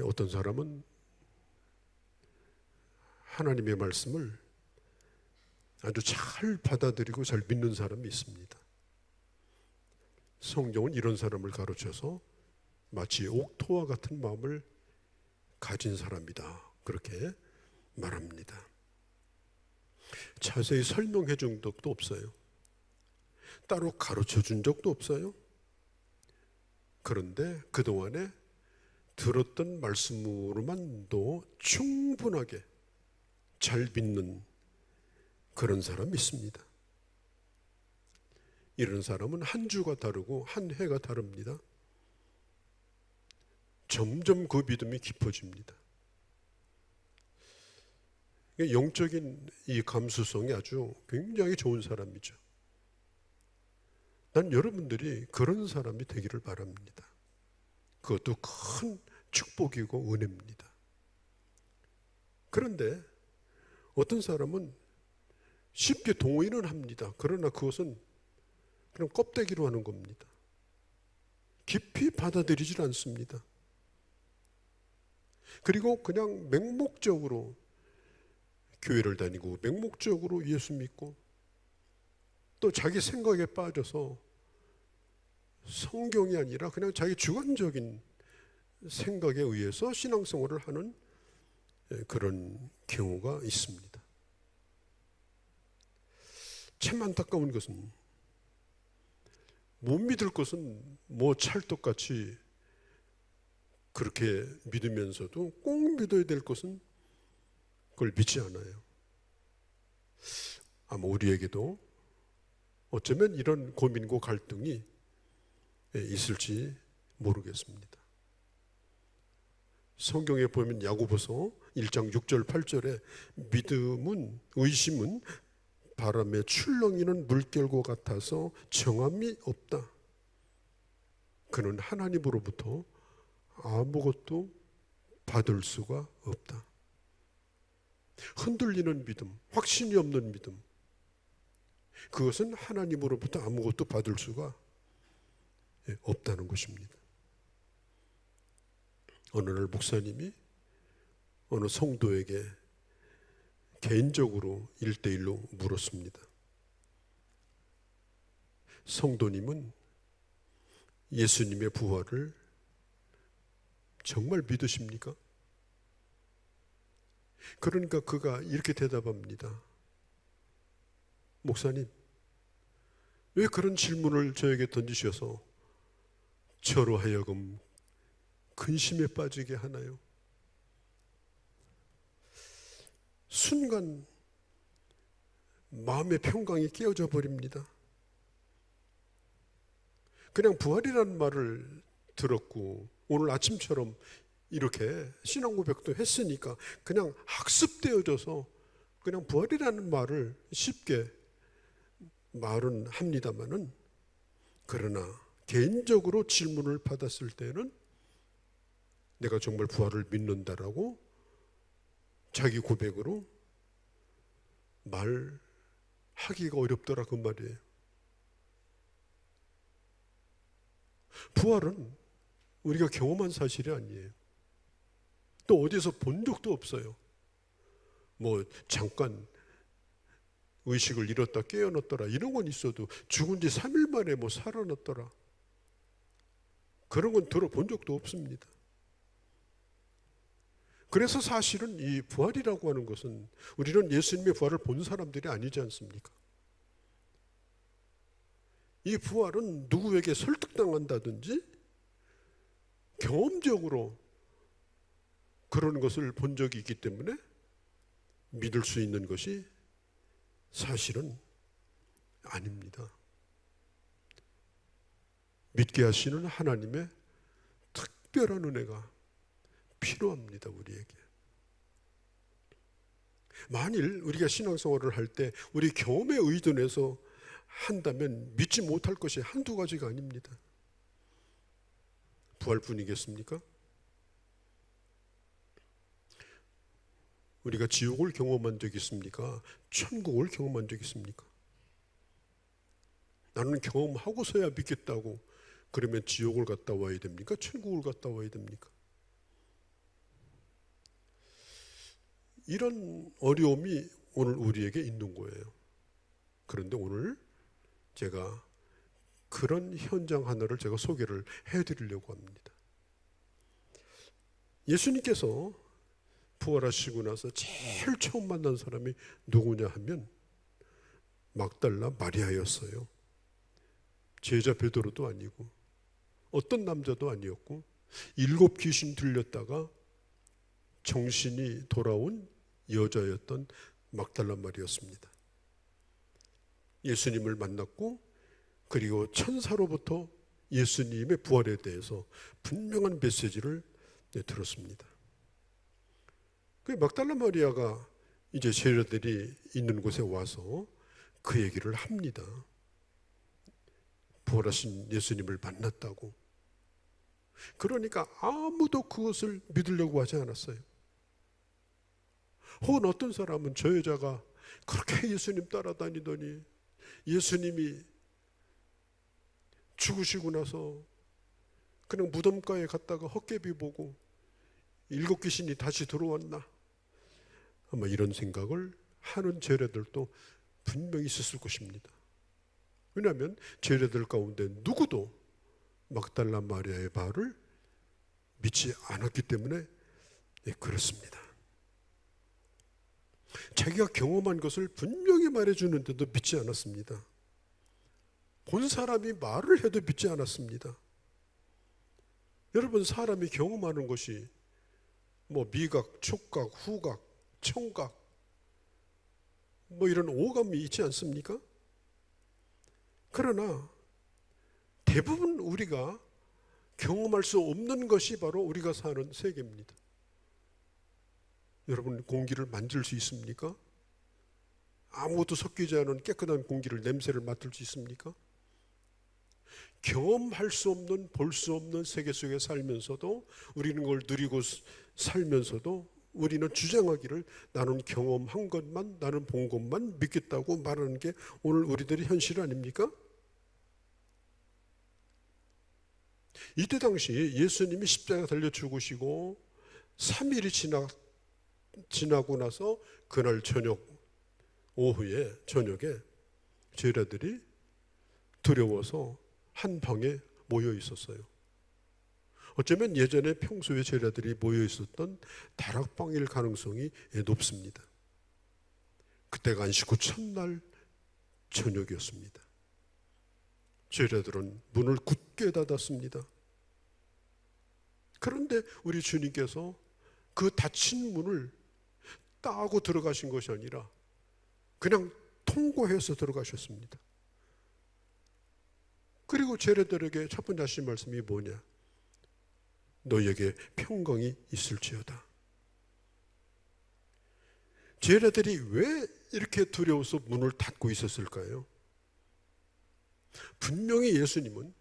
어떤 사람은 하나님의 말씀을 아주 잘 받아들이고 잘 믿는 사람이 있습니다. 성경은 이런 사람을 가르쳐서 마치 옥토와 같은 마음을 가진 사람이다, 그렇게 말합니다. 자세히 설명해 준 적도 없어요. 따로 가르쳐 준 적도 없어요. 그런데 그동안에 들었던 말씀으로만도 충분하게 잘 믿는 그런 사람이 있습니다. 이런 사람은 한 주가 다르고 한 해가 다릅니다. 점점 그 믿음이 깊어집니다. 영적인 이 감수성이 아주 굉장히 좋은 사람이죠. 난 여러분들이 그런 사람이 되기를 바랍니다. 그것도 큰 축복이고 은혜입니다. 그런데 어떤 사람은 쉽게 동의는 합니다. 그러나 그것은 그냥 껍데기로 하는 겁니다. 깊이 받아들이질 않습니다. 그리고 그냥 맹목적으로 교회를 다니고 맹목적으로 예수 믿고 또 자기 생각에 빠져서 성경이 아니라 그냥 자기 주관적인 생각에 의해서 신앙생활을 하는 그런 경우가 있습니다. 참 안타까운 것은 못 믿을 것은 뭐 찰떡같이 그렇게 믿으면서도 꼭 믿어야 될 것은 그걸 믿지 않아요. 아마 우리에게도 어쩌면 이런 고민과 갈등이 있을지 모르겠습니다. 성경에 보면 야고보서 1장 6절 8절에 믿음은, 의심은 바람에 출렁이는 물결과 같아서 정함이 없다. 그는 하나님으로부터 아무것도 받을 수가 없다. 흔들리는 믿음, 확신이 없는 믿음, 그것은 하나님으로부터 아무것도 받을 수가 없다는 것입니다. 어느 날 목사님이 어느 성도에게 개인적으로 1대1로 물었습니다. 성도님은 예수님의 부활을 정말 믿으십니까? 그러니까 그가 이렇게 대답합니다. 목사님, 왜 그런 질문을 저에게 던지셔서 저로 하여금 근심에 빠지게 하나요? 순간 마음의 평강이 깨어져 버립니다. 그냥 부활이라는 말을 들었고 오늘 아침처럼 이렇게 신앙 고백도 했으니까 그냥 학습되어져서 그냥 부활이라는 말을 쉽게 말은 합니다마는, 그러나 개인적으로 질문을 받았을 때는 내가 정말 부활을 믿는다라고 자기 고백으로 말하기가 어렵더라, 그 말이에요. 부활은 우리가 경험한 사실이 아니에요. 또 어디서 본 적도 없어요. 뭐 잠깐 의식을 잃었다 깨어났더라 이런 건 있어도 죽은 지 3일 만에 뭐 살아났더라 그런 건 들어본 적도 없습니다. 그래서 사실은 이 부활이라고 하는 것은 우리는 예수님의 부활을 본 사람들이 아니지 않습니까? 이 부활은 누구에게 설득당한다든지 경험적으로 그런 것을 본 적이 있기 때문에 믿을 수 있는 것이 사실은 아닙니다. 믿게 하시는 하나님의 특별한 은혜가 필요합니다, 우리에게. 만일 우리가 신앙생활을 할 때 우리 경험에 의존해서 한다면 믿지 못할 것이 한두 가지가 아닙니다. 부활뿐이겠습니까? 우리가 지옥을 경험한 적이 있습니까? 천국을 경험한 적이 있습니까? 나는 경험하고서야 믿겠다고 그러면 지옥을 갔다 와야 됩니까? 천국을 갔다 와야 됩니까? 이런 어려움이 오늘 우리에게 있는 거예요. 그런데 오늘 제가 그런 현장 하나를 제가 소개를 해드리려고 합니다. 예수님께서 부활하시고 나서 제일 처음 만난 사람이 누구냐 하면 막달라 마리아였어요. 제자 베드로도 아니고 어떤 남자도 아니었고 7 귀신 들렸다가 정신이 돌아온 여자였던 막달라 마리아였습니다. 예수님을 만났고 그리고 천사로부터 예수님의 부활에 대해서 분명한 메시지를 들었습니다. 그 막달라 마리아가 이제 제자들이 있는 곳에 와서 그 얘기를 합니다. 부활하신 예수님을 만났다고. 그러니까 아무도 그것을 믿으려고 하지 않았어요. 혹은 어떤 사람은 저 여자가 그렇게 예수님 따라다니더니 예수님이 죽으시고 나서 그냥 무덤가에 갔다가 헛개비 보고 7 귀신이 다시 들어왔나? 아마 이런 생각을 하는 제자들도 분명히 있었을 것입니다. 왜냐하면 제자들 가운데 누구도 막달라 마리아의 말을 믿지 않았기 때문에 그렇습니다. 자기가 경험한 것을 분명히 말해주는데도 믿지 않았습니다. 본 사람이 말을 해도 믿지 않았습니다. 여러분, 사람이 경험하는 것이 뭐 미각, 촉각, 후각, 청각 뭐 이런 오감이 있지 않습니까? 그러나 대부분 우리가 경험할 수 없는 것이 바로 우리가 사는 세계입니다. 여러분, 공기를 만질 수 있습니까? 아무것도 섞이지 않은 깨끗한 공기를, 냄새를 맡을 수 있습니까? 경험할 수 없는, 볼 수 없는 세계 속에 살면서도 우리는 그걸 누리고 살면서도 우리는 주장하기를 나는 경험한 것만, 나는 본 것만 믿겠다고 말하는 게 오늘 우리들의 현실 아닙니까? 이때 당시 예수님이 십자가에 달려 죽으시고 3일이 지나고 나서 그날 저녁에 제자들이 두려워서 한 방에 모여 있었어요. 어쩌면 예전에 평소에 제자들이 모여 있었던 다락방일 가능성이 높습니다. 그때가 안식 후 첫날 저녁이었습니다. 제자들은 문을 굳게 닫았습니다. 그런데 우리 주님께서 그 닫힌 문을 따고 들어가신 것이 아니라 그냥 통과해서 들어가셨습니다. 그리고 제자들에게 첫 번째 하신 말씀이 뭐냐? 너희에게 평강이 있을지어다. 제자들이 왜 이렇게 두려워서 문을 닫고 있었을까요? 분명히 예수님은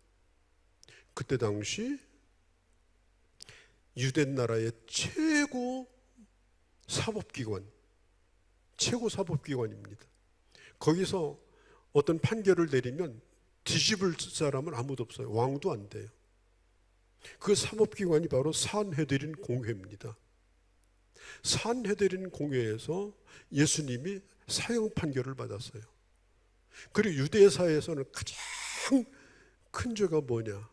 그때 당시 유대 나라의 최고 사법기관입니다. 거기서 어떤 판결을 내리면 뒤집을 사람은 아무도 없어요. 왕도 안 돼요. 그 사법기관이 바로 산헤드린 공회입니다. 산헤드린 공회에서 예수님이 사형 판결을 받았어요. 그리고 유대사에서는 가장 큰 죄가 뭐냐?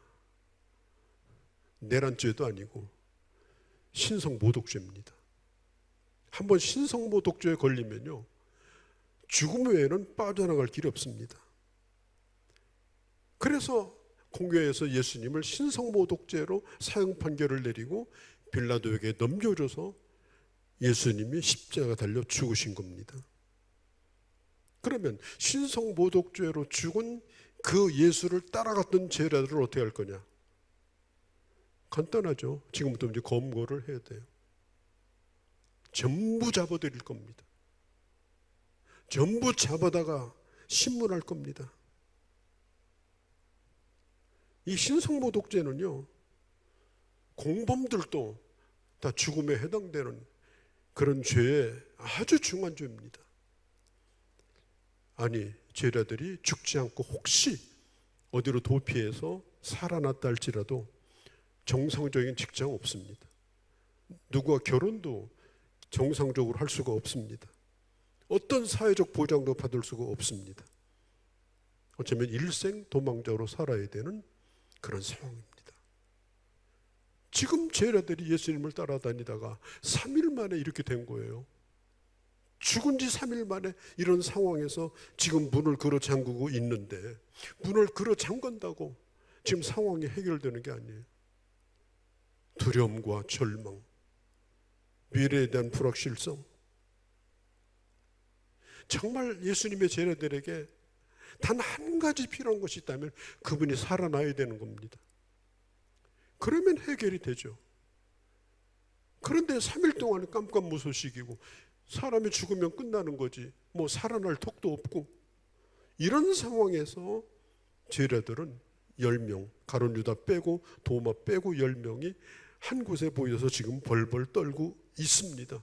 내란죄도 아니고 신성모독죄입니다. 한번 신성모독죄에 걸리면요, 죽음 외에는 빠져나갈 길이 없습니다. 그래서 공회에서 예수님을 신성모독죄로 사형 판결을 내리고 빌라도에게 넘겨줘서 예수님이 십자가 달려 죽으신 겁니다. 그러면 신성모독죄로 죽은 그 예수를 따라갔던 제자들은 어떻게 할 거냐? 간단하죠. 지금부터 이제 검거를 해야 돼요. 전부 잡아들일 겁니다. 전부 잡아다가 신문할 겁니다. 이 신성모독죄는요, 공범들도 다 죽음에 해당되는 그런 죄의 아주 중한 죄입니다. 아니, 제자들이 죽지 않고 혹시 어디로 도피해서 살아났다 할지라도 정상적인 직장 없습니다. 누구와 결혼도 정상적으로 할 수가 없습니다. 어떤 사회적 보장도 받을 수가 없습니다. 어쩌면 일생 도망자로 살아야 되는 그런 상황입니다. 지금 제자들이 예수님을 따라다니다가 3일 만에 이렇게 된 거예요. 죽은 지 3일 만에 이런 상황에서 지금 문을 걸어 잠그고 있는데, 문을 걸어 잠간다고 지금 상황이 해결되는 게 아니에요. 두려움과 절망, 미래에 대한 불확실성. 정말 예수님의 제자들에게 단 한 가지 필요한 것이 있다면 그분이 살아나야 되는 겁니다. 그러면 해결이 되죠. 그런데 3일 동안 깜깜무소식이고 사람이 죽으면 끝나는 거지 뭐 살아날 턱도 없고, 이런 상황에서 제자들은 10명, 가룟 유다 빼고 도마 빼고 10명이 한 곳에 모여서 지금 벌벌 떨고 있습니다.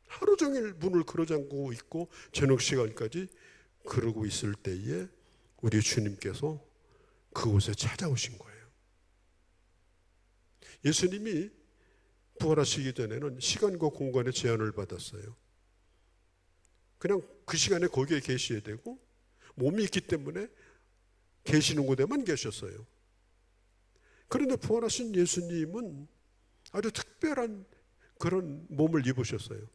하루 종일 문을 걸어 잠그고 있고 저녁 시간까지 그러고 있을 때에 우리 주님께서 그곳에 찾아오신 거예요. 예수님이 부활하시기 전에는 시간과 공간의 제한을 받았어요. 그냥 그 시간에 거기에 계셔야 되고, 몸이 있기 때문에 계시는 곳에만 계셨어요. 그런데 부활하신 예수님은 아주 특별한 그런 몸을 입으셨어요.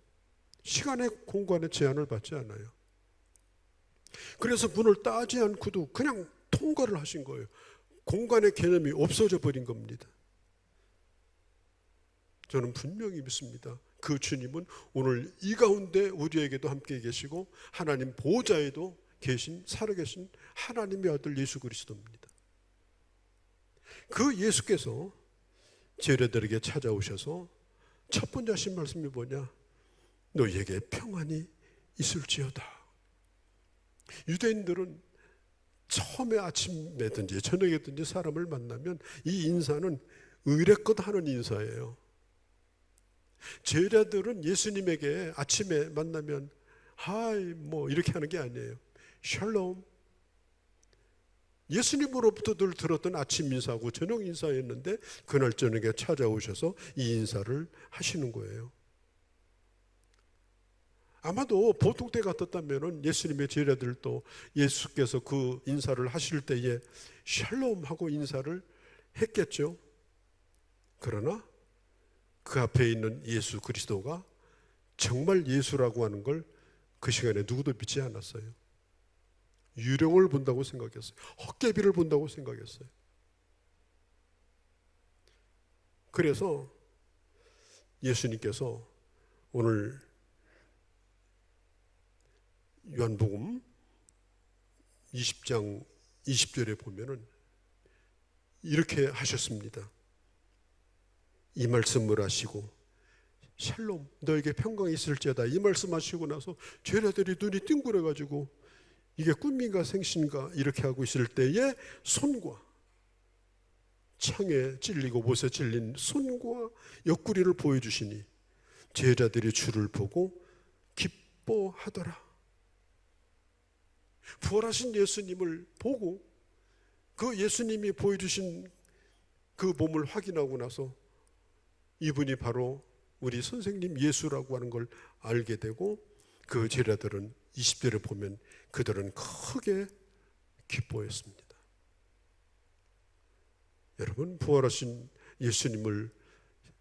시간의 공간의 제한을 받지 않아요. 그래서 문을 따지 않고도 그냥 통과를 하신 거예요. 공간의 개념이 없어져 버린 겁니다. 저는 분명히 믿습니다. 그 주님은 오늘 이 가운데 우리에게도 함께 계시고 하나님 보좌에도 계신 살아계신 하나님의 아들 예수 그리스도입니다. 그 예수께서 제자들에게 찾아오셔서 첫 번째 하신 말씀이 뭐냐? 너희에게 평안이 있을지어다. 유대인들은 처음에 아침에든지 저녁에든지 사람을 만나면 이 인사는 의례껏 하는 인사예요. 제자들은 예수님에게 아침에 만나면 하이 뭐 이렇게 하는 게 아니에요. 샬롬. 예수님으로부터 늘 들었던 아침 인사하고 저녁 인사였는데 그날 저녁에 찾아오셔서 이 인사를 하시는 거예요. 아마도 보통 때 같았다면 예수님의 제자들도 예수께서 그 인사를 하실 때에 샬롬 하고 인사를 했겠죠. 그러나 그 앞에 있는 예수 그리스도가 정말 예수라고 하는 걸 그 시간에 누구도 믿지 않았어요. 유령을 본다고 생각했어요. 헛개비를 본다고 생각했어요. 그래서 예수님께서 오늘 요한복음 20장 20절에 보면은 이렇게 하셨습니다. 이 말씀을 하시고 샬롬 너에게 평강이 있을지어다 이 말씀하시고 나서 제자들이 눈이 띵그려가지고 이게 꿈인가 생신가 이렇게 하고 있을 때에 손과 창에 찔리고 못에 찔린 손과 옆구리를 보여주시니 제자들이 주를 보고 기뻐하더라. 부활하신 예수님을 보고 그 예수님이 보여주신 그 몸을 확인하고 나서 이분이 바로 우리 선생님 예수라고 하는 걸 알게 되고 그 제자들은 20절에 보면 그들은 크게 기뻐했습니다. 여러분, 부활하신 예수님을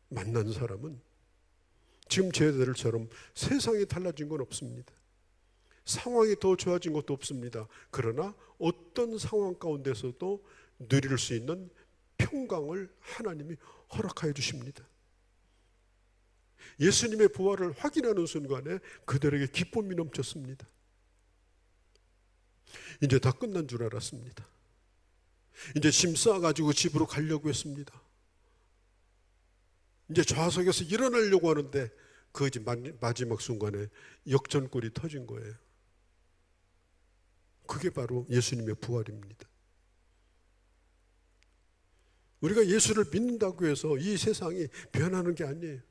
만난 사람은 지금 제자들처럼 세상이 달라진 건 없습니다. 상황이 더 좋아진 것도 없습니다. 그러나 어떤 상황 가운데서도 누릴 수 있는 평강을 하나님이 허락하여 주십니다. 예수님의 부활을 확인하는 순간에 그들에게 기쁨이 넘쳤습니다. 이제 다 끝난 줄 알았습니다. 이제 짐 싸가지고 집으로 가려고 했습니다. 이제 좌석에서 일어나려고 하는데 그 마지막 순간에 역전골이 터진 거예요. 그게 바로 예수님의 부활입니다. 우리가 예수를 믿는다고 해서 이 세상이 변하는 게 아니에요.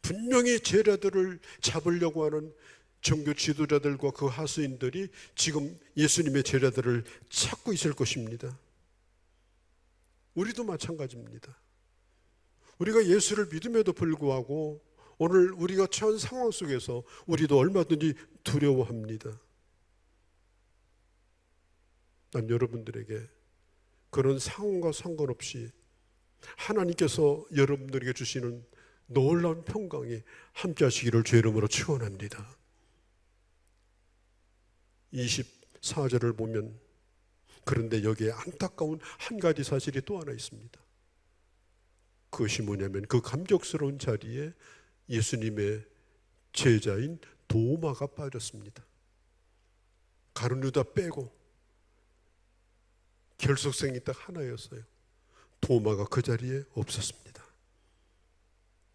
분명히 제자들을 잡으려고 하는 종교 지도자들과 그 하수인들이 지금 예수님의 제자들을 찾고 있을 것입니다. 우리도 마찬가지입니다. 우리가 예수를 믿음에도 불구하고 오늘 우리가 처한 상황 속에서 우리도 얼마든지 두려워합니다. 난 여러분들에게 그런 상황과 상관없이 하나님께서 여러분들에게 주시는 놀라운 평강이 함께 하시기를 주의 이름으로 축원합니다. 24절을 보면 그런데 여기에 안타까운 한 가지 사실이 또 하나 있습니다. 그것이 뭐냐면 그 감격스러운 자리에 예수님의 제자인 도마가 빠졌습니다. 가룟 유다 빼고 결석생이 딱 하나였어요. 도마가 그 자리에 없었습니다.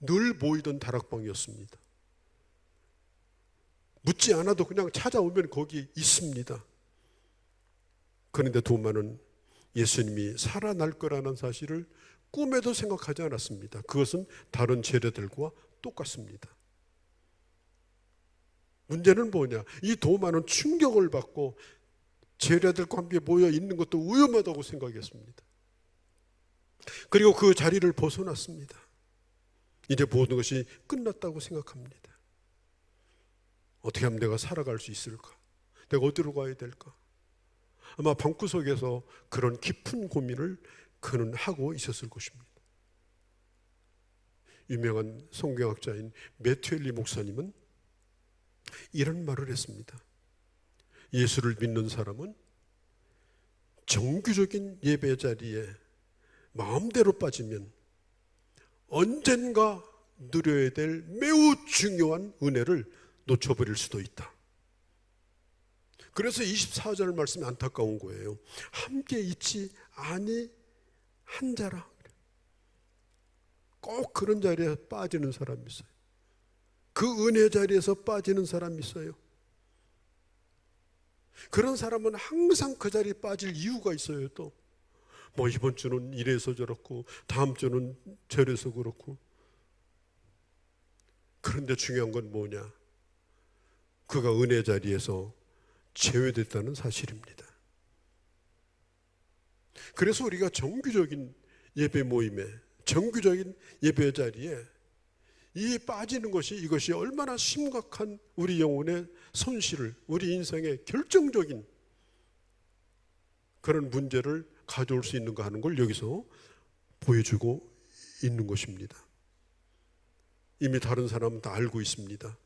늘 보이던 다락방이었습니다. 묻지 않아도 그냥 찾아오면 거기 있습니다. 그런데 도마는 예수님이 살아날 거라는 사실을 꿈에도 생각하지 않았습니다. 그것은 다른 제자들과 똑같습니다. 문제는 뭐냐? 이 도마는 충격을 받고 제자들과 함께 모여 있는 것도 위험하다고 생각했습니다. 그리고 그 자리를 벗어났습니다. 이제 모든 것이 끝났다고 생각합니다. 어떻게 하면 내가 살아갈 수 있을까? 내가 어디로 가야 될까? 아마 방구석에서 그런 깊은 고민을 그는 하고 있었을 것입니다. 유명한 성경학자인 매튜엘리 목사님은 이런 말을 했습니다. 예수를 믿는 사람은 정규적인 예배 자리에 마음대로 빠지면 언젠가 누려야 될 매우 중요한 은혜를 놓쳐버릴 수도 있다. 그래서 24절 말씀이 안타까운 거예요. 함께 있지 아니한 자라. 꼭 그런 자리에 빠지는 사람이 있어요. 그 은혜 자리에서 빠지는 사람이 있어요. 그런 사람은 항상 그 자리에 빠질 이유가 있어요. 또 뭐 이번 주는 이래서 저렇고 다음 주는 저래서 그렇고. 그런데 중요한 건 뭐냐? 그가 은혜 자리에서 제외됐다는 사실입니다. 그래서 우리가 정규적인 예배 모임에, 정규적인 예배 자리에 이 빠지는 것이, 이것이 얼마나 심각한 우리 영혼의 손실을, 우리 인생의 결정적인 그런 문제를 가져올 수 있는가 하는 걸 여기서 보여주고 있는 것입니다. 이미 다른 사람은 다 알고 있습니다.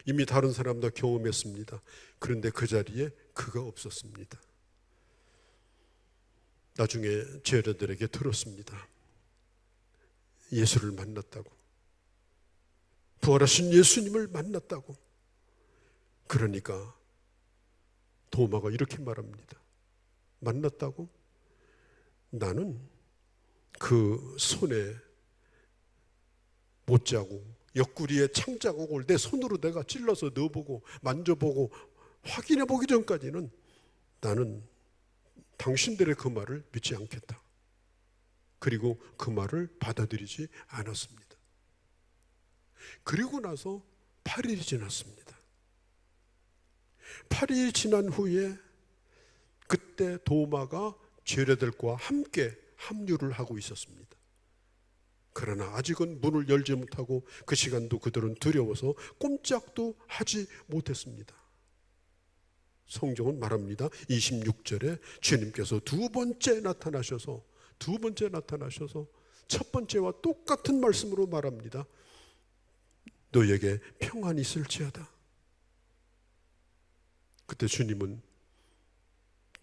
이미 다른 사람 다 경험했습니다. 그런데 그 자리에 그가 없었습니다. 나중에 제자들에게 들었습니다. 예수를 만났다고. 부활하신 예수님을 만났다고. 그러니까 도마가 이렇게 말합니다. 만났다고? 나는 그 손에 못자국, 옆구리에 창자국을 내 손으로 내가 찔러서 넣어보고 만져보고 확인해보기 전까지는 나는 당신들의 그 말을 믿지 않겠다. 그리고 그 말을 받아들이지 않았습니다. 그리고 나서 8일이 지났습니다. 8일이 지난 후에 그때 도마가 제자들과 함께 합류를 하고 있었습니다. 그러나 아직은 문을 열지 못하고 그 시간도 그들은 두려워서 꼼짝도 하지 못했습니다. 성경은 말합니다. 26절에 주님께서 두 번째 나타나셔서 첫 번째와 똑같은 말씀으로 말합니다. 너에게 평안이 있을지어다. 그때 주님은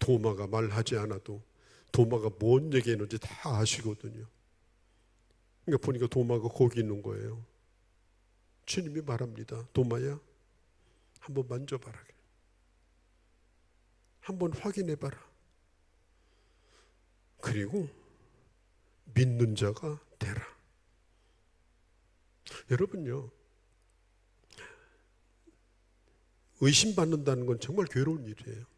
도마가 말하지 않아도 도마가 뭔 얘기했는지 다 아시거든요. 그러니까 보니까 도마가 거기 있는 거예요. 주님이 말합니다. 도마야, 한번 만져봐라. 한번 확인해봐라. 그리고 믿는 자가 되라. 여러분요, 의심받는다는 건 정말 괴로운 일이에요.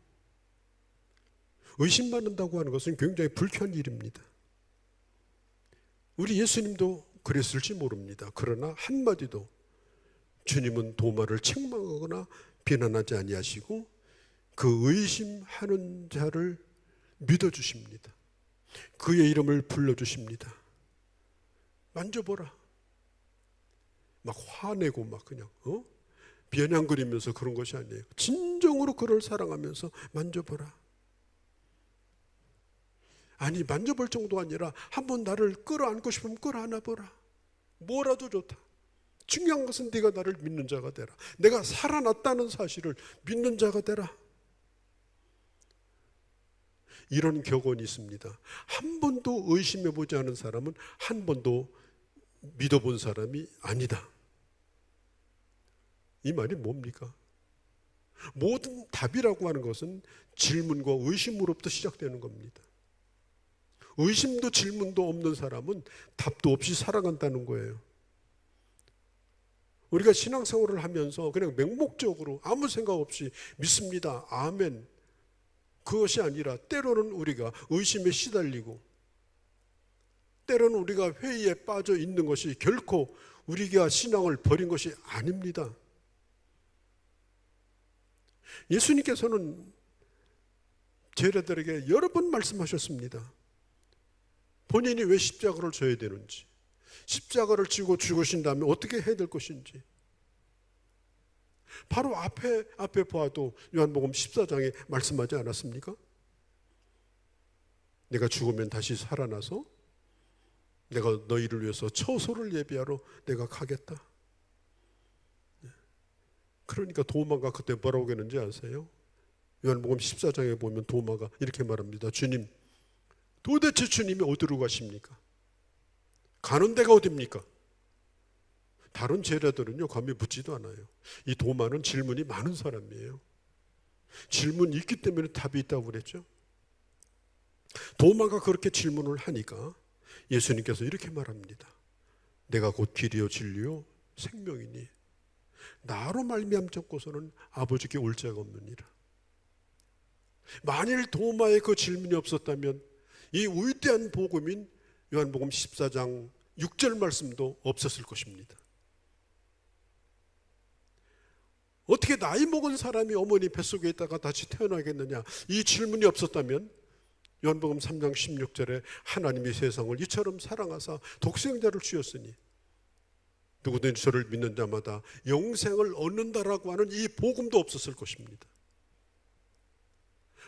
의심받는다고 하는 것은 굉장히 불쾌한 일입니다. 우리 예수님도 그랬을지 모릅니다. 그러나 한마디도 주님은 도마를 책망하거나 비난하지 아니하시고 그 의심하는 자를 믿어주십니다. 그의 이름을 불러주십니다. 만져보라. 막 화내고 막 그냥 비아냥거리면서 그런 것이 아니에요. 진정으로 그를 사랑하면서 만져보라. 아니 만져볼 정도가 아니라 한번 나를 끌어안고 싶으면 끌어안아보라. 뭐라도 좋다. 중요한 것은 네가 나를 믿는 자가 되라. 내가 살아났다는 사실을 믿는 자가 되라. 이런 격언이 있습니다. 한 번도 의심해보지 않은 사람은 한 번도 믿어본 사람이 아니다. 이 말이 뭡니까? 모든 답이라고 하는 것은 질문과 의심으로부터 시작되는 겁니다. 의심도 질문도 없는 사람은 답도 없이 살아간다는 거예요. 우리가 신앙생활을 하면서 그냥 맹목적으로 아무 생각 없이 믿습니다. 아멘. 그것이 아니라 때로는 우리가 의심에 시달리고 때로는 우리가 회의에 빠져 있는 것이 결코 우리가 신앙을 버린 것이 아닙니다. 예수님께서는 제자들에게 여러 번 말씀하셨습니다. 본인이 왜 십자가를 져야 되는지, 십자가를 지고 죽으신 다음에 어떻게 해야 될 것인지. 바로 앞에 보아도 요한복음 14장에 말씀하지 않았습니까? 내가 죽으면 다시 살아나서 내가 너희를 위해서 처소를 예비하러 내가 가겠다. 그러니까 도마가 그때 뭐라고 했는지 아세요? 요한복음 14장에 보면 도마가 이렇게 말합니다. 주님, 도대체 주님이 어디로 가십니까? 가는 데가 어디입니까? 다른 제자들은요 감히 묻지도 않아요. 이 도마는 질문이 많은 사람이에요. 질문이 있기 때문에 답이 있다고 그랬죠. 도마가 그렇게 질문을 하니까 예수님께서 이렇게 말합니다. 내가 곧 길이요 진리요 생명이니 나로 말미암고서는 아버지께 올 자가 없느니라. 만일 도마의 그 질문이 없었다면 이 위대한 복음인 요한복음 14장 6절 말씀도 없었을 것입니다. 어떻게 나이 먹은 사람이 어머니 뱃속에 있다가 다시 태어나겠느냐? 이 질문이 없었다면 요한복음 3장 16절에 하나님이 세상을 이처럼 사랑하사 독생자를 주셨으니 누구든지 저를 믿는 자마다 영생을 얻는다라고 하는 이 복음도 없었을 것입니다.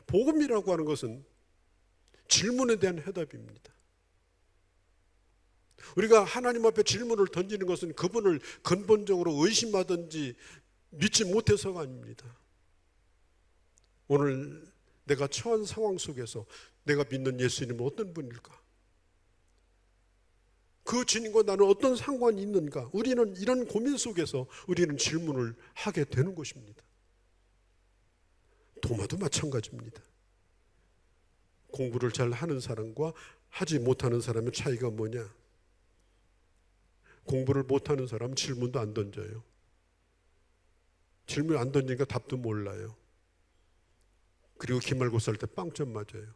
복음이라고 하는 것은 질문에 대한 해답입니다. 우리가 하나님 앞에 질문을 던지는 것은 그분을 근본적으로 의심하든지 믿지 못해서가 아닙니다. 오늘 내가 처한 상황 속에서 내가 믿는 예수님은 어떤 분일까? 그 주님과 나는 어떤 상관이 있는가? 우리는 이런 고민 속에서 우리는 질문을 하게 되는 것입니다. 도마도 마찬가지입니다. 공부를 잘 하는 사람과 하지 못하는 사람의 차이가 뭐냐? 공부를 못하는 사람은 질문도 안 던져요. 질문 안 던지니까 답도 몰라요. 그리고 기말고사 할 때 빵점 맞아요.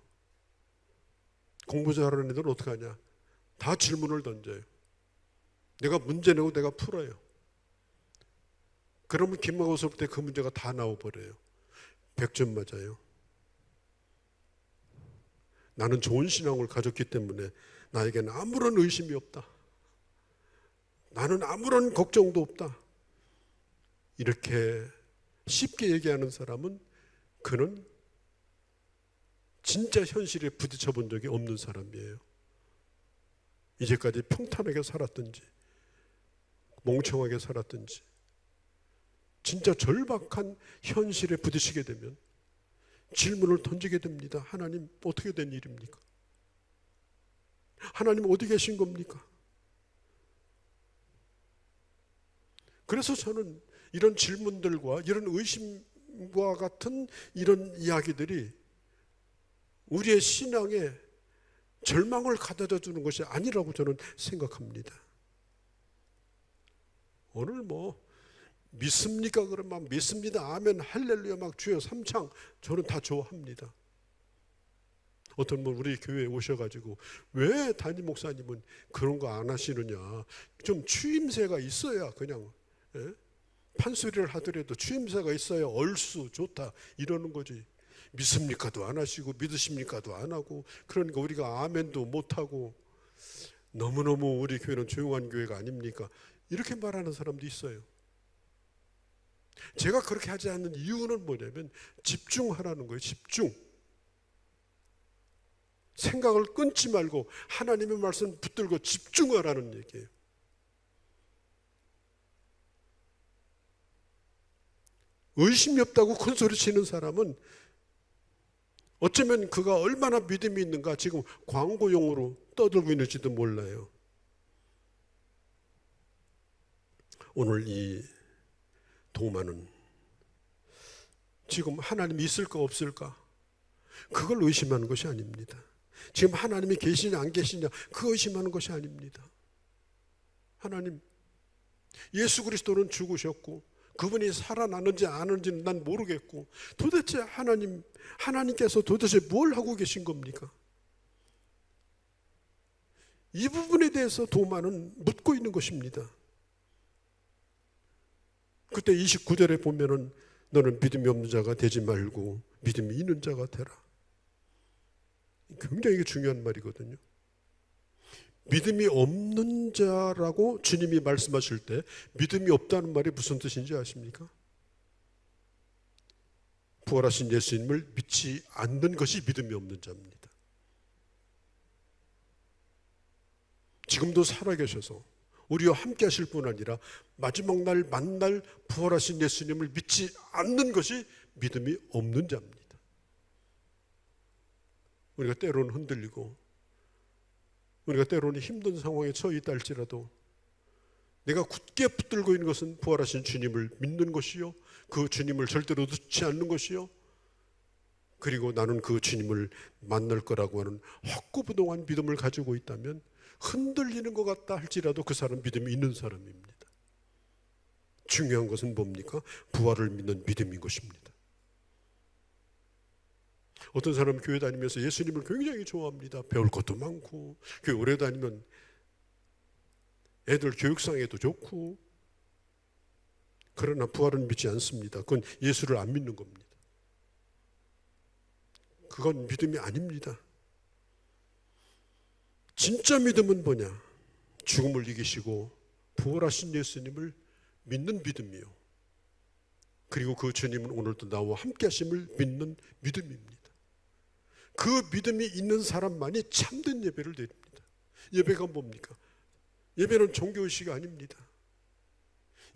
공부 잘하는 애들은 어떻게 하냐? 다 질문을 던져요. 내가 문제 내고 내가 풀어요. 그러면 기말고사 때 그 문제가 다 나와버려요. 100점 맞아요. 나는 좋은 신앙을 가졌기 때문에 나에게는 아무런 의심이 없다. 나는 아무런 걱정도 없다. 이렇게 쉽게 얘기하는 사람은 그는 진짜 현실에 부딪혀 본 적이 없는 사람이에요. 이제까지 평탄하게 살았든지 멍청하게 살았든지 진짜 절박한 현실에 부딪히게 되면 질문을 던지게 됩니다. 하나님 어떻게 된 일입니까? 하나님 어디 계신 겁니까? 그래서 저는 이런 질문들과 이런 의심과 같은 이런 이야기들이 우리의 신앙에 절망을 가져다 주는 것이 아니라고 저는 생각합니다. 오늘 믿습니까? 그러면 믿습니다. 아멘, 할렐루야, 막 주여 삼창 저는 다 좋아합니다. 어떤 분 우리 교회에 오셔가지고 왜 담임 목사님은 그런 거 안 하시느냐? 좀 추임새가 있어야 그냥 판소리를 하더라도 추임새가 있어야 얼쑤 좋다 이러는 거지. 믿습니까도 안 하시고 믿으십니까도 안 하고 그러니까 우리가 아멘도 못 하고 너무너무 우리 교회는 조용한 교회가 아닙니까? 이렇게 말하는 사람도 있어요. 제가 그렇게 하지 않는 이유는 뭐냐면 집중하라는 거예요. 집중. 생각을 끊지 말고 하나님의 말씀 붙들고 집중하라는 얘기예요. 의심이 없다고 큰소리 치는 사람은 어쩌면 그가 얼마나 믿음이 있는가 지금 광고용으로 떠들고 있는지도 몰라요. 오늘 이 도마는 지금 하나님이 있을까 없을까? 그걸 의심하는 것이 아닙니다. 지금 하나님이 계시냐 안 계시냐 그 의심하는 것이 아닙니다. 하나님, 예수 그리스도는 죽으셨고 그분이 살아나는지 안 하는지는 난 모르겠고 도대체 하나님께서 도대체 뭘 하고 계신 겁니까? 이 부분에 대해서 도마는 묻고 있는 것입니다. 그때 29절에 보면은 너는 믿음이 없는 자가 되지 말고 믿음이 있는 자가 되라. 굉장히 중요한 말이거든요. 믿음이 없는 자라고 주님이 말씀하실 때 믿음이 없다는 말이 무슨 뜻인지 아십니까? 부활하신 예수님을 믿지 않는 것이 믿음이 없는 자입니다. 지금도 살아계셔서 우리와 함께 하실 뿐 아니라 마지막 날 만날 부활하신 예수님을 믿지 않는 것이 믿음이 없는 자입니다. 우리가 때로는 흔들리고 우리가 때로는 힘든 상황에 처해 있다 할지라도 내가 굳게 붙들고 있는 것은 부활하신 주님을 믿는 것이요, 그 주님을 절대로 놓지 않는 것이요, 그리고 나는 그 주님을 만날 거라고 하는 확고부동한 믿음을 가지고 있다면 흔들리는 것 같다 할지라도 그 사람 믿음이 있는 사람입니다. 중요한 것은 뭡니까? 부활을 믿는 믿음인 것입니다. 어떤 사람은 교회 다니면서 예수님을 굉장히 좋아합니다. 배울 것도 많고 교회 오래 다니면 애들 교육상에도 좋고, 그러나 부활은 믿지 않습니다. 그건 예수를 안 믿는 겁니다. 그건 믿음이 아닙니다. 진짜 믿음은 뭐냐? 죽음을 이기시고 부활하신 예수님을 믿는 믿음이요, 그리고 그 주님은 오늘도 나와 함께 하심을 믿는 믿음입니다. 그 믿음이 있는 사람만이 참된 예배를 드립니다. 예배가 뭡니까? 예배는 종교의식이 아닙니다.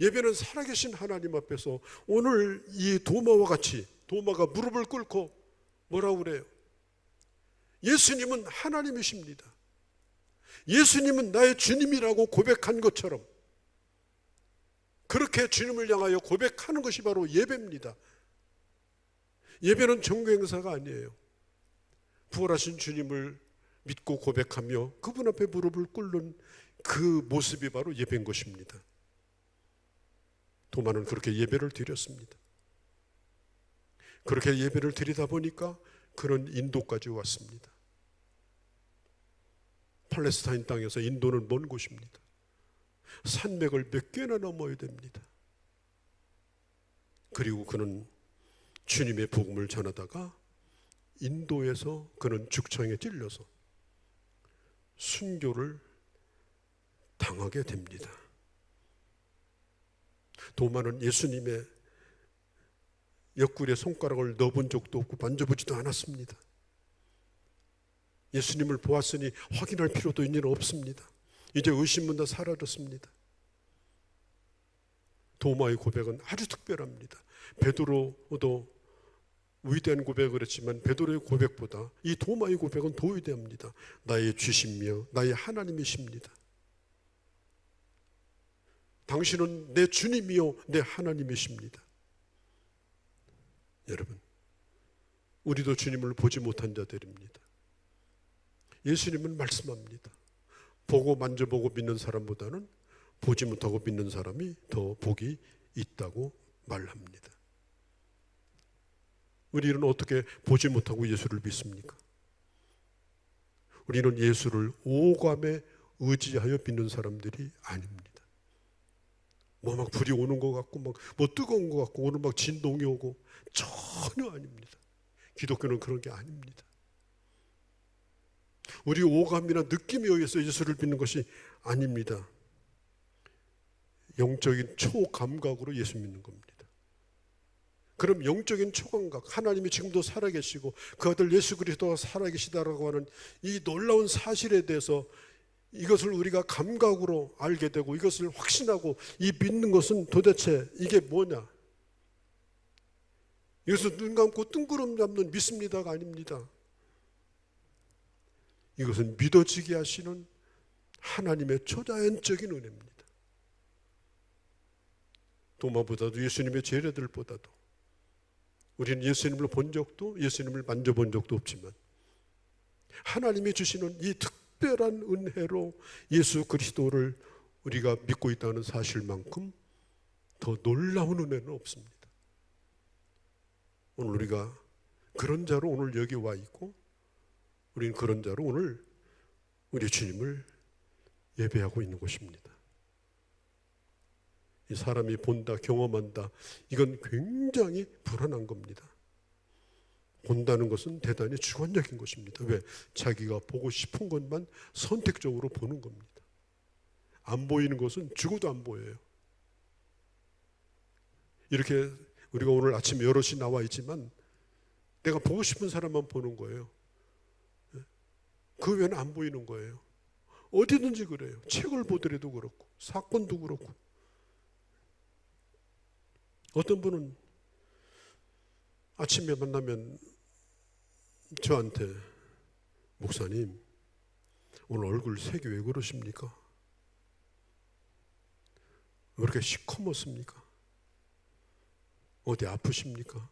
예배는 살아계신 하나님 앞에서 오늘 이 도마와 같이, 도마가 무릎을 꿇고 뭐라고 그래요? 예수님은 하나님이십니다. 예수님은 나의 주님이라고 고백한 것처럼 그렇게 주님을 향하여 고백하는 것이 바로 예배입니다. 예배는 종교행사가 아니에요. 부활하신 주님을 믿고 고백하며 그분 앞에 무릎을 꿇는 그 모습이 바로 예배인 것입니다. 도마는 그렇게 예배를 드렸습니다. 그렇게 예배를 드리다 보니까 그는 인도까지 왔습니다. 팔레스타인 땅에서 인도는 먼 곳입니다. 산맥을 몇 개나 넘어야 됩니다. 그리고 그는 주님의 복음을 전하다가 인도에서 그는 죽청에 찔려서 순교를 당하게 됩니다. 도마는 예수님의 옆구리에 손가락을 넣어본 적도 없고 만져보지도 않았습니다. 예수님을 보았으니 확인할 필요도 이제는 없습니다. 이제 의심은 다 사라졌습니다. 도마의 고백은 아주 특별합니다. 베드로도 위대한 고백을 했지만 베드로의 고백보다 이 도마의 고백은 더 위대합니다. 나의 주시며 나의 하나님이십니다. 당신은 내 주님이요 내 하나님이십니다. 여러분, 우리도 주님을 보지 못한 자들입니다. 예수님은 말씀합니다. 보고 만져보고 믿는 사람보다는 보지 못하고 믿는 사람이 더 복이 있다고 말합니다. 우리는 어떻게 보지 못하고 예수를 믿습니까? 우리는 예수를 오감에 의지하여 믿는 사람들이 아닙니다. 뭐 막 불이 오는 것 같고 막 뭐 뜨거운 것 같고 오늘 막 진동이 오고, 전혀 아닙니다. 기독교는 그런 게 아닙니다. 우리 오감이나 느낌에 의해서 예수를 믿는 것이 아닙니다. 영적인 초감각으로 예수 믿는 겁니다. 그럼 영적인 초감각, 하나님이 지금도 살아계시고 그 아들 예수 그리스도가 살아계시다라고 하는 이 놀라운 사실에 대해서 이것을 우리가 감각으로 알게 되고 이것을 확신하고 이 믿는 것은 도대체 이게 뭐냐? 이것은 눈 감고 뜬구름 잡는 믿습니다가 아닙니다. 이것은 믿어지게 하시는 하나님의 초자연적인 은혜입니다. 도마보다도 예수님의 제자들보다도 우리는 예수님을 본 적도 예수님을 만져본 적도 없지만 하나님이 주시는 이 특별한 은혜로 예수 그리스도를 우리가 믿고 있다는 사실만큼 더 놀라운 은혜는 없습니다. 오늘 우리가 그런 자로 오늘 여기 와 있고 우리는 그런 자로 오늘 우리 주님을 예배하고 있는 것입니다. 이 사람이 본다, 경험한다, 이건 굉장히 불안한 겁니다. 본다는 것은 대단히 주관적인 것입니다. 왜? 자기가 보고 싶은 것만 선택적으로 보는 겁니다. 안 보이는 것은 죽어도 안 보여요. 이렇게 우리가 오늘 아침에 여럿이 나와 있지만 내가 보고 싶은 사람만 보는 거예요. 그 외에는 안 보이는 거예요. 어디든지 그래요. 책을 보더라도 그렇고 사건도 그렇고. 어떤 분은 아침에 만나면 저한테 목사님 오늘 얼굴 색이 왜 그러십니까? 왜 이렇게 시커멓습니까? 어디 아프십니까?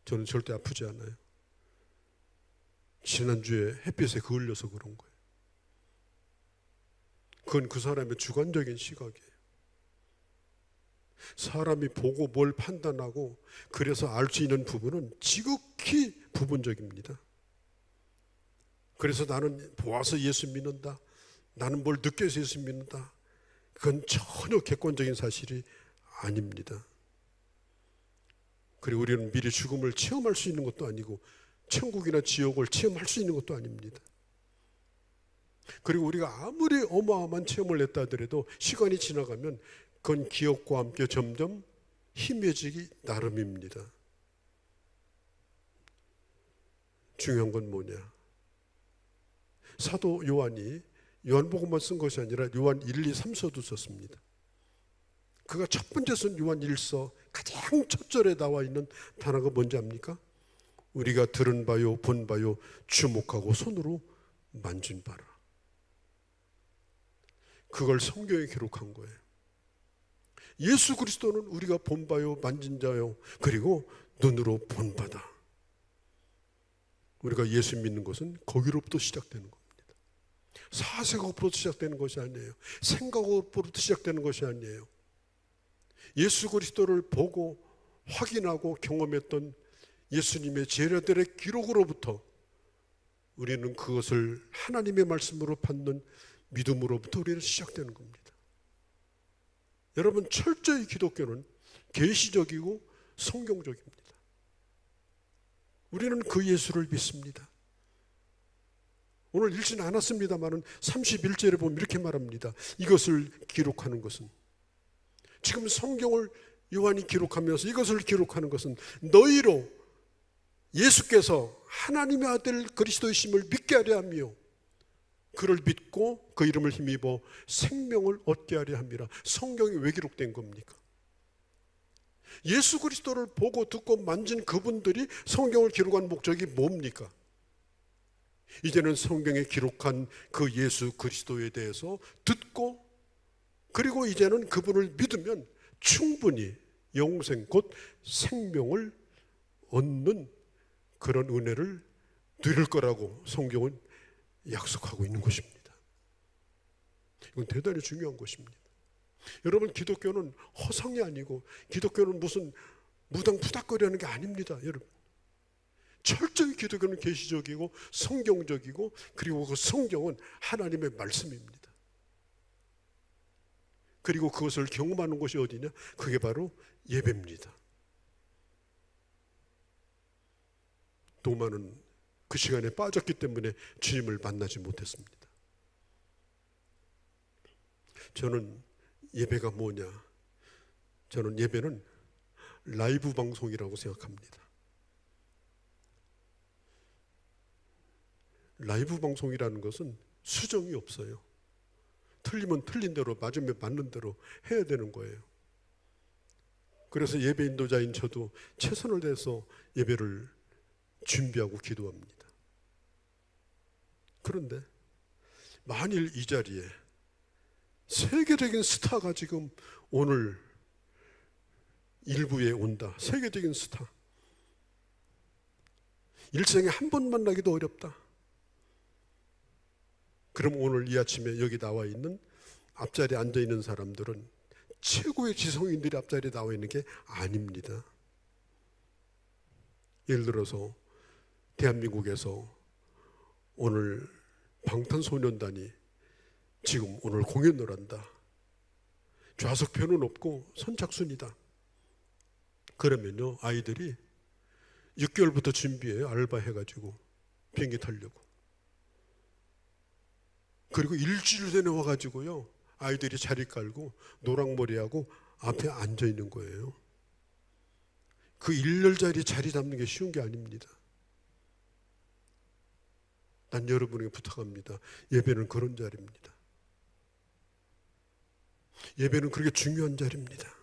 저는 절대 아프지 않아요. 지난주에 햇빛에 그을려서 그런 거예요. 그건 그 사람의 주관적인 시각이에요. 사람이 보고 뭘 판단하고 그래서 알 수 있는 부분은 지극히 부분적입니다. 그래서 나는 보아서 예수 믿는다, 나는 뭘 느껴서 예수 믿는다, 그건 전혀 객관적인 사실이 아닙니다. 그리고 우리는 미리 죽음을 체험할 수 있는 것도 아니고 천국이나 지옥을 체험할 수 있는 것도 아닙니다. 그리고 우리가 아무리 어마어마한 체험을 했다 하더라도 시간이 지나가면 그건 기억과 함께 점점 희미해지기 나름입니다. 중요한 건 뭐냐? 사도 요한이 요한복음만 쓴 것이 아니라 요한 1, 2, 3서도 썼습니다. 그가 첫 번째 쓴 요한 1서 가장 첫 절에 나와 있는 단어가 뭔지 압니까? 우리가 들은 바요, 본 바요, 주목하고 손으로 만진 바라. 그걸 성경에 기록한 거예요. 예수 그리스도는 우리가 본 바요, 만진 자요, 그리고 눈으로 본 바다. 우리가 예수 믿는 것은 거기로부터 시작되는 겁니다. 사색으로부터 시작되는 것이 아니에요. 생각으로부터 시작되는 것이 아니에요. 예수 그리스도를 보고 확인하고 경험했던 예수님의 제자들의 기록으로부터 우리는 그것을 하나님의 말씀으로 받는 믿음으로부터 우리는 시작되는 겁니다. 여러분, 철저히 기독교는 계시적이고 성경적입니다. 우리는 그 예수를 믿습니다. 오늘 읽지는 않았습니다만 31절에 보면 이렇게 말합니다. 이것을 기록하는 것은, 지금 성경을 요한이 기록하면서 이것을 기록하는 것은 너희로 예수께서 하나님의 아들 그리스도이심을 믿게 하려 하며 그를 믿고 그 이름을 힘입어 생명을 얻게 하려 함이라. 성경이 왜 기록된 겁니까? 예수 그리스도를 보고 듣고 만진 그분들이 성경을 기록한 목적이 뭡니까? 이제는 성경에 기록한 그 예수 그리스도에 대해서 듣고 그리고 이제는 그분을 믿으면 충분히 영생 곧 생명을 얻는 그런 은혜를 누릴 거라고 성경은 약속하고 있는 것입니다. 이건 대단히 중요한 것입니다. 여러분, 기독교는 허상이 아니고 기독교는 무슨 무당푸닥거리는 게 아닙니다. 여러분, 철저히 기독교는 계시적이고 성경적이고 그리고 그 성경은 하나님의 말씀입니다. 그리고 그것을 경험하는 것이 어디냐? 그게 바로 예배입니다. 도마는 그 시간에 빠졌기 때문에 주님을 만나지 못했습니다. 저는 예배가 뭐냐? 저는 예배는 라이브 방송이라고 생각합니다. 라이브 방송이라는 것은 수정이 없어요. 틀리면 틀린 대로, 맞으면 맞는 대로 해야 되는 거예요. 그래서 예배 인도자인 저도 최선을 다해서 예배를 준비하고 기도합니다. 그런데 만일 이 자리에 세계적인 스타가 지금 오늘 일부에 온다. 세계적인 스타. 일생에 한 번 만나기도 어렵다. 그럼 오늘 이 아침에 여기 나와 있는 앞자리에 앉아 있는 사람들은 최고의 지성인들이 앞자리에 나와 있는 게 아닙니다. 예를 들어서 대한민국에서 오늘 방탄소년단이 지금 오늘 공연을 한다. 좌석표는 없고 선착순이다. 그러면요, 아이들이 6개월부터 준비해요. 알바해가지고 비행기 타려고. 그리고 일주일 전에 와가지고요, 아이들이 자리 깔고 노랑머리하고 앞에 앉아 있는 거예요. 그 일렬자리 자리 잡는 게 쉬운 게 아닙니다. 난 여러분에게 부탁합니다. 예배는 그런 자리입니다. 예배는 그렇게 중요한 자리입니다.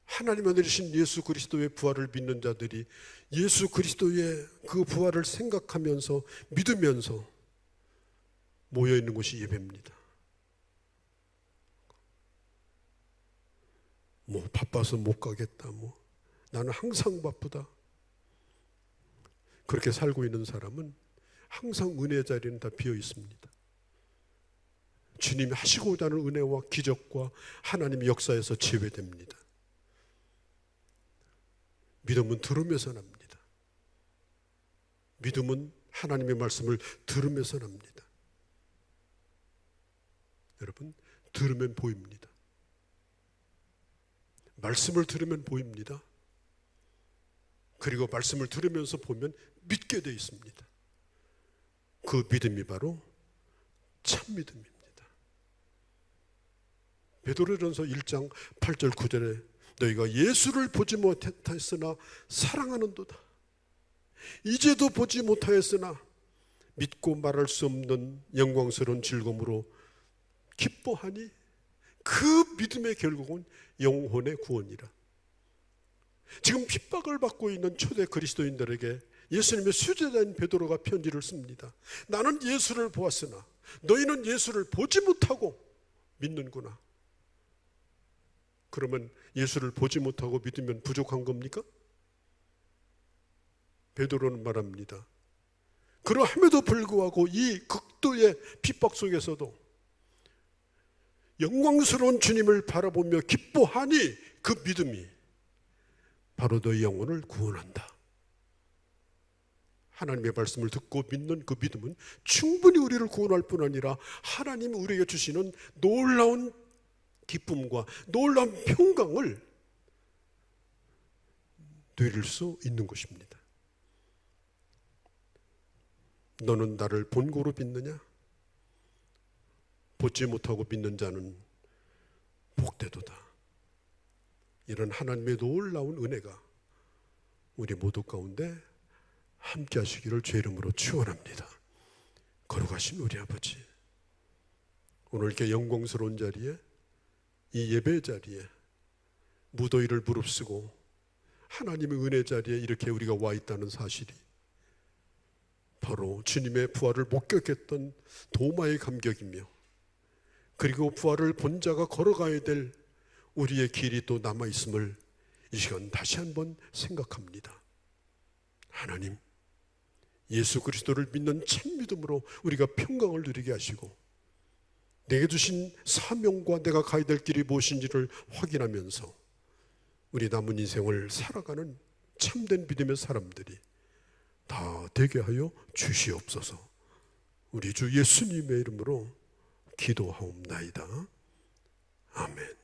하나님 아들이신 예수 그리스도의 부활을 믿는 자들이 예수 그리스도의 그 부활을 생각하면서 믿으면서 모여있는 곳이 예배입니다. 뭐 바빠서 못 가겠다, 뭐 나는 항상 바쁘다, 그렇게 살고 있는 사람은 항상 은혜 자리는 다 비어 있습니다. 주님이 하시고자 하는 은혜와 기적과 하나님의 역사에서 제외됩니다. 믿음은 들으면서 납니다. 믿음은 하나님의 말씀을 들으면서 납니다. 여러분, 들으면 보입니다. 말씀을 들으면 보입니다. 그리고 말씀을 들으면서 보면 믿게 되어 있습니다. 그 믿음이 바로 참 믿음입니다. 베드로전서 1장 8절 9절에 너희가 예수를 보지 못하였으나 사랑하는도다. 이제도 보지 못하였으나 믿고 말할 수 없는 영광스러운 즐거움으로 기뻐하니 그 믿음의 결국은 영혼의 구원이라. 지금 핍박을 받고 있는 초대 그리스도인들에게 예수님의 수제자인 베드로가 편지를 씁니다. 나는 예수를 보았으나 너희는 예수를 보지 못하고 믿는구나. 그러면 예수를 보지 못하고 믿으면 부족한 겁니까? 베드로는 말합니다. 그러함에도 불구하고 이 극도의 핍박 속에서도 영광스러운 주님을 바라보며 기뻐하니 그 믿음이 바로 너희 영혼을 구원한다. 하나님의 말씀을 듣고 믿는 그 믿음은 충분히 우리를 구원할 뿐 아니라 하나님이 우리에게 주시는 놀라운 기쁨과 놀라운 평강을 누릴 수 있는 것입니다. 너는 나를 본고로 믿느냐? 보지 못하고 믿는 자는 복되도다. 이런 하나님의 놀라운 은혜가 우리 모두 가운데 함께 하시기를 주의 이름으로 축원합니다. 거룩하신 우리 아버지, 오늘 이렇게 영광스러운 자리에, 이 예배 자리에 무더위를 무릅쓰고 하나님의 은혜 자리에 이렇게 우리가 와 있다는 사실이 바로 주님의 부활을 목격했던 도마의 감격이며, 그리고 부활을 본 자가 걸어가야 될 우리의 길이 또 남아있음을 이 시간 다시 한번 생각합니다. 하나님, 예수 그리스도를 믿는 참 믿음으로 우리가 평강을 누리게 하시고, 내게 주신 사명과 내가 가야 될 길이 무엇인지를 확인하면서 우리 남은 인생을 살아가는 참된 믿음의 사람들이 다 되게 하여 주시옵소서. 우리 주 예수님의 이름으로 기도하옵나이다. 아멘.